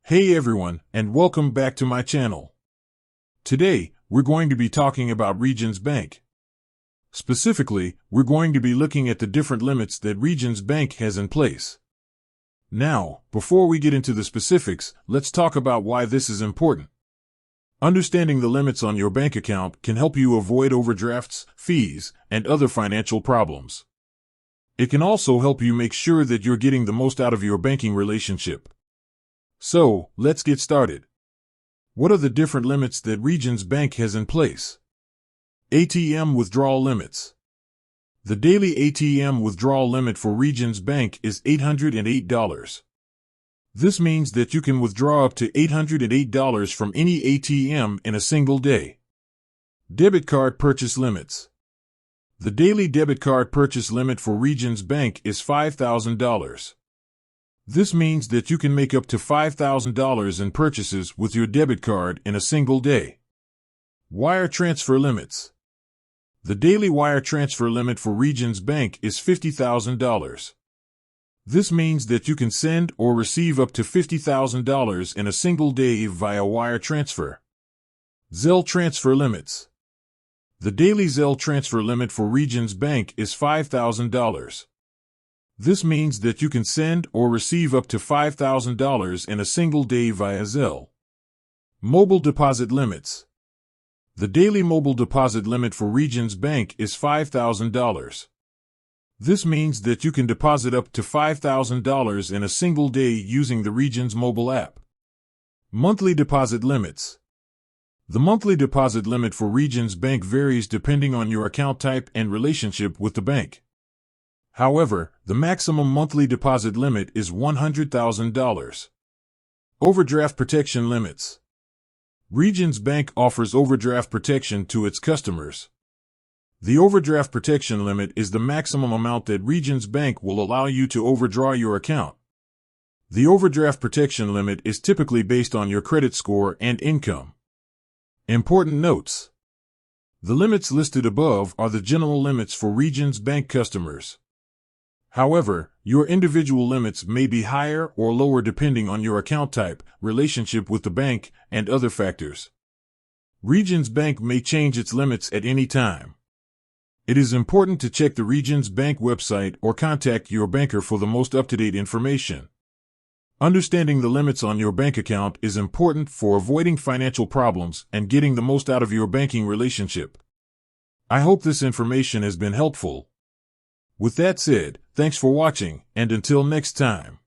Hey everyone, and welcome back to my channel. Today, we're going to be talking about Regions Bank. Specifically, we're going to be looking at the different limits that Regions Bank has in place. Now, before we get into the specifics, let's talk about why this is important. Understanding the limits on your bank account can help you avoid overdrafts, fees, and other financial problems. It can also help you make sure that you're getting the most out of your banking relationship. So, let's get started. What are the different limits that Regions Bank has in place? ATM withdrawal limits. The daily ATM withdrawal limit for Regions Bank is $808. This means that you can withdraw up to $808 from any ATM in a single day. Debit card purchase limits. The daily debit card purchase limit for Regions Bank is $5,000. This means that you can make up to $5,000 in purchases with your debit card in a single day. Wire transfer limits. The daily wire transfer limit for Regions Bank is $50,000. This means that you can send or receive up to $50,000 in a single day via wire transfer. Zelle transfer limits. The daily Zelle transfer limit for Regions Bank is $5,000. This means that you can send or receive up to $5,000 in a single day via Zelle. Mobile deposit limits. The daily mobile deposit limit for Regions Bank is $5,000. This means that you can deposit up to $5,000 in a single day using the Regions mobile app. Monthly deposit limits. The monthly deposit limit for Regions Bank varies depending on your account type and relationship with the bank. However, the maximum monthly deposit limit is $100,000. Overdraft protection limits. Regions Bank offers overdraft protection to its customers. The overdraft protection limit is the maximum amount that Regions Bank will allow you to overdraw your account. The overdraft protection limit is typically based on your credit score and income. Important notes. The limits listed above are the general limits for Regions Bank customers. However, your individual limits may be higher or lower depending on your account type, relationship with the bank, and other factors. Regions Bank may change its limits at any time. It is important to check the Regions Bank website or contact your banker for the most up-to-date information. Understanding the limits on your bank account is important for avoiding financial problems and getting the most out of your banking relationship. I hope this information has been helpful. With that said, thanks for watching, and until next time.